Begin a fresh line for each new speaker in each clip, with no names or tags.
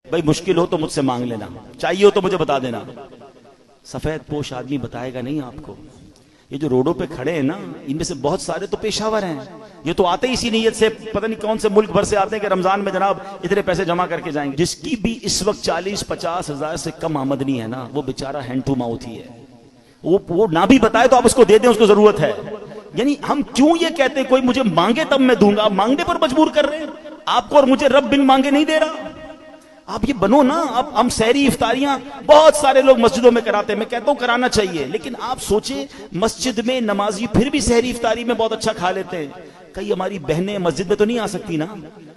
بھائی مشکل ہو تو مجھ سے مانگ لینا، چاہیے ہو تو مجھے بتا دینا۔ سفید پوش آدمی بتائے گا نہیں آپ کو۔ یہ جو روڈوں پہ کھڑے ہیں نا، ان میں سے بہت سارے تو پیشہ ور ہیں، یہ تو آتے ہی اسی نیت سے، پتہ نہیں کون سے ملک بھر سے آتے ہیں کہ رمضان میں جناب اتنے پیسے جمع کر کے جائیں گے۔ جس کی بھی اس وقت 40-50 ہزار سے کم آمدنی ہے نا، وہ بیچارہ ہینڈ ٹو ماؤتھ ہی ہے۔ وہ نہ بھی بتائے تو آپ اس کو دے دیں، اس کو ضرورت ہے۔ یعنی ہم کیوں یہ کہتے ہیں کوئی مجھے مانگے تب میں دوں گا؟ آپ مانگنے پر مجبور کر رہے ہیں آپ کو، اور مجھے رب بن مانگے نہیں دے رہا۔ آپ یہ بنو نا۔ اب ہم سحری افطاریاں بہت سارے لوگ مسجدوں میں کراتے ہیں، میں کہتا ہوں کرانا چاہیے، لیکن آپ سوچیں مسجد میں نمازی پھر بھی سحری افطاری میں بہت اچھا کھا لیتے ہیں، کئی ہماری بہنیں مسجد میں تو نہیں آ سکتی نا،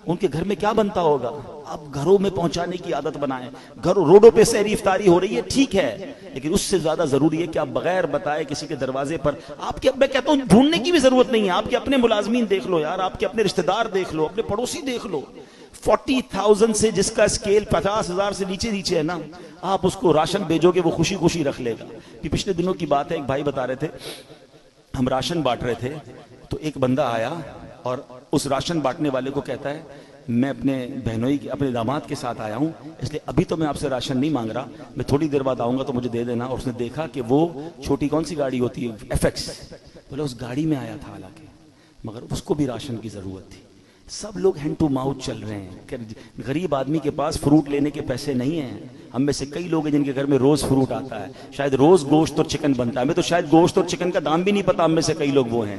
ان کے گھر میں کیا بنتا ہوگا؟ آپ گھروں میں پہنچانے کی عادت بنائیں۔ گھروں روڈوں پہ سحری افطاری ہو رہی ہے ٹھیک ہے، لیکن اس سے زیادہ ضروری ہے کہ آپ بغیر بتائے کسی کے دروازے پر، آپ کے، میں کہتا ہوں ڈھونڈنے کی بھی ضرورت نہیں ہے، آپ کے اپنے ملازمین دیکھ لو یار، آپ کے اپنے رشتہ دار دیکھ لو، اپنے پڑوسی دیکھ لو۔ 40,000 سے جس کا اسکیل 50,000 سے نیچے ہے نا، آپ اس کو راشن بھیجو گے وہ خوشی خوشی رکھ لے گا۔ پچھلے دنوں کی بات ہے، ایک بھائی بتا رہے تھے ہم راشن بانٹ رہے تھے، تو ایک بندہ آیا اور اس راشن بانٹنے والے کو کہتا ہے میں اپنے بہنوئی اپنے داماد کے ساتھ آیا ہوں، اس لیے ابھی تو میں آپ سے راشن نہیں مانگ رہا، میں تھوڑی دیر بعد آؤں گا تو مجھے دے دینا۔ اور اس نے دیکھا کہ وہ چھوٹی کون سی گاڑی ہوتی ہے، FX، بولے اس گاڑی میں آیا تھا حالانکہ، مگر اس کو بھی راشن کی ضرورت تھی۔ سب لوگ ہینڈ ٹو ماؤتھ چل رہے ہیں کہ غریب آدمی کے پاس فروٹ لینے کے پیسے نہیں ہیں۔ ہم میں سے کئی لوگ ہیں جن کے گھر میں روز فروٹ آتا ہے، شاید روز گوشت اور چکن بنتا ہے، ہمیں تو شاید گوشت اور چکن کا دام بھی نہیں پتا، ہم میں سے کئی لوگ وہ ہیں،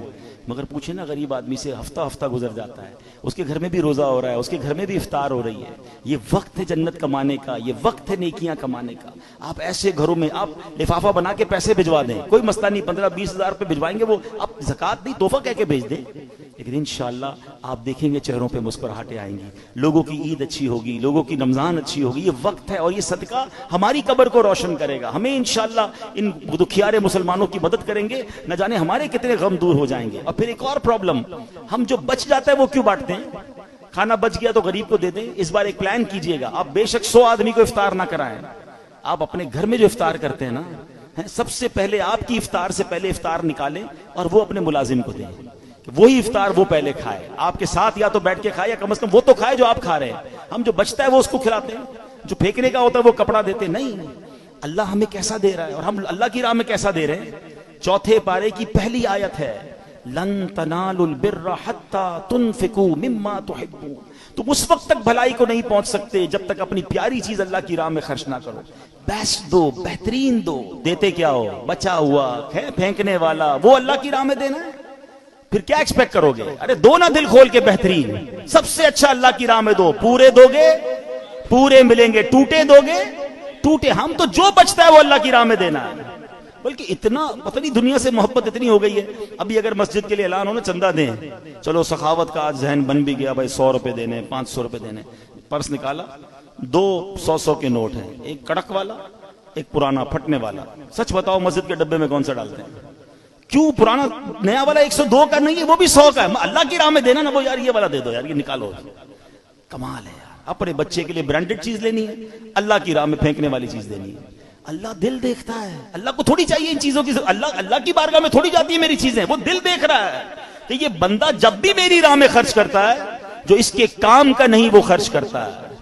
مگر پوچھیں نا غریب آدمی سے، ہفتہ گزر جاتا ہے، اس کے گھر میں بھی روزہ ہو رہا ہے، اس کے گھر میں بھی افطار ہو رہی ہے۔ یہ وقت ہے جنت کمانے کا، یہ وقت ہے نیکیاں کمانے کا۔ آپ ایسے گھروں میں آپ لفافہ بنا کے پیسے بھجوا دیں، کوئی مسئلہ نہیں، 15-20 ہزار روپے بھجوائیں گے، وہ آپ زکوٰۃ نہیں تحفہ کہہ کے بھیج دیں، لیکن انشاءاللہ آپ دیکھیں گے چہروں پہ مسکراہٹیں آئیں گی، لوگوں کی عید اچھی ہوگی، لوگوں کی رمضان اچھی ہوگی۔ یہ وقت ہے اور یہ صدقہ ہماری قبر کو روشن کرے گا، ہمیں انشاءاللہ ان دکھیارے مسلمانوں کی مدد کریں گے، نہ جانے ہمارے کتنے غم دور ہو جائیں گے۔ اور پھر ایک اور پرابلم، ہم جو بچ جاتا ہے وہ کیوں بانٹتے ہیں؟ کھانا بچ گیا تو غریب کو دے دیں۔ اس بار ایک پلان کیجئے گا، آپ بے شک 100 آدمی کو افطار نہ کرائیں، آپ اپنے گھر میں جو افطار کرتے ہیں نا، سب سے پہلے آپ کی افطار سے پہلے افطار نکالیں اور وہ اپنے ملازم کو دیں، وہی افطار وہ پہلے کھائے، آپ کے ساتھ یا تو بیٹھ کے کھائے یا کم از کم وہ تو کھائے جو آپ کھا رہے ہیں۔ ہم جو بچتا ہے وہ اس کو کھلاتے ہیں، جو پھینکنے کا ہوتا ہے وہ کپڑا دیتے نہیں۔ اللہ ہمیں کیسا دے رہا ہے اور ہم اللہ کی راہ میں کیسا دے رہے ہیں۔ 4 پارے کی پہلی آیت ہے لن تنالوا البر حتى تنفقوا مما تحبون، تم اس وقت تک بھلائی کو نہیں پہنچ سکتے جب تک اپنی پیاری چیز اللہ کی راہ میں خرچ نہ کرو۔ بیسٹ دو، بہترین دو، دیتے کیا ہو؟ بچا ہوا ہے پھینکنے والا، وہ اللہ کی راہ میں دینا ہے، پھر کیا ایکسپیکٹ کرو گے؟ ارے دو نا دل کھول کے بہترین، سب سے اچھا اللہ کی راہ میں دو، پورے دو گے پورے ملیں گے، ٹوٹے دو گے ٹوٹے۔ ہم تو جو بچتا ہے وہ اللہ کی راہ میں دینا ہے، بلکہ اتنا پتہ نہیں دنیا سے محبت اتنی ہو گئی ہے۔ ابھی اگر مسجد کے لیے اعلان ہو نا چندہ دیں، چلو سخاوت کا آج ذہن بن بھی گیا، بھائی 100 روپے دینے، 500 روپے دینے، پرس نکالا، 2 100 کے نوٹ ہیں، ایک کڑک والا ایک پرانا پھٹنے والا۔ سچ بتاؤ مسجد کے ڈبے میں کون سا ڈالتے ہیں؟ کیوں پرانا؟ نیا والا 102 کا نہیں ہے، وہ بھی 100 کا ہے، اللہ کی راہ میں دینا نا، وہ یار یہ والا دے دو یار، یہ نکالو۔ کمال ہے یار، اپنے بچے کے لیے برانڈڈ چیز لینی ہے، اللہ کی راہ میں پھینکنے والی چیز لینی ہے۔ اللہ دل دیکھتا ہے، اللہ کو تھوڑی چاہیے ان چیزوں کی، اللہ کی بارگاہ میں تھوڑی جاتی ہے میری چیزیں، وہ دل دیکھ رہا ہے کہ یہ بندہ جب بھی میری راہ میں خرچ کرتا ہے جو اس کے کام کا نہیں وہ خرچ کرتا ہے،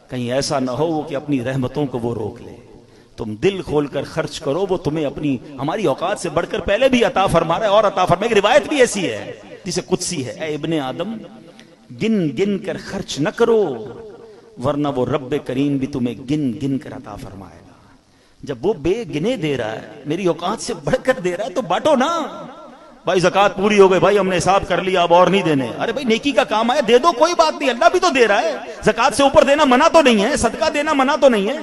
کہیں ایسا نہ ہو وہ کہ اپنی رحمتوں کو وہ روک لے۔ تم دل کھول کر خرچ کرو، وہ تمہیں اپنی ہماری اوقات سے بڑھ کر پہلے بھی عطا فرما رہا ہے اور عطا فرما۔ ایک روایت بھی ایسی ہے جسے قدسی ہے، اے ابن آدم گن گن کر خرچ نہ کرو ورنہ وہ رب کریم بھی تمہیں گن گن کر عطا فرمائے گا۔ جب وہ بے گنے دے رہا ہے، میری اوقات سے بڑھ کر دے رہا ہے، تو بانٹو نا۔ بھائی زکوٰۃ پوری ہو گئی، بھائی ہم نے حساب کر لیا اب اور نہیں دینے، ارے بھائی نیکی کا کام آیا دے دو، کوئی بات نہیں، اللہ بھی تو دے رہا ہے۔ زکوٰۃ سے اوپر دینا منع تو نہیں ہے، صدقہ دینا منع تو نہیں ہے،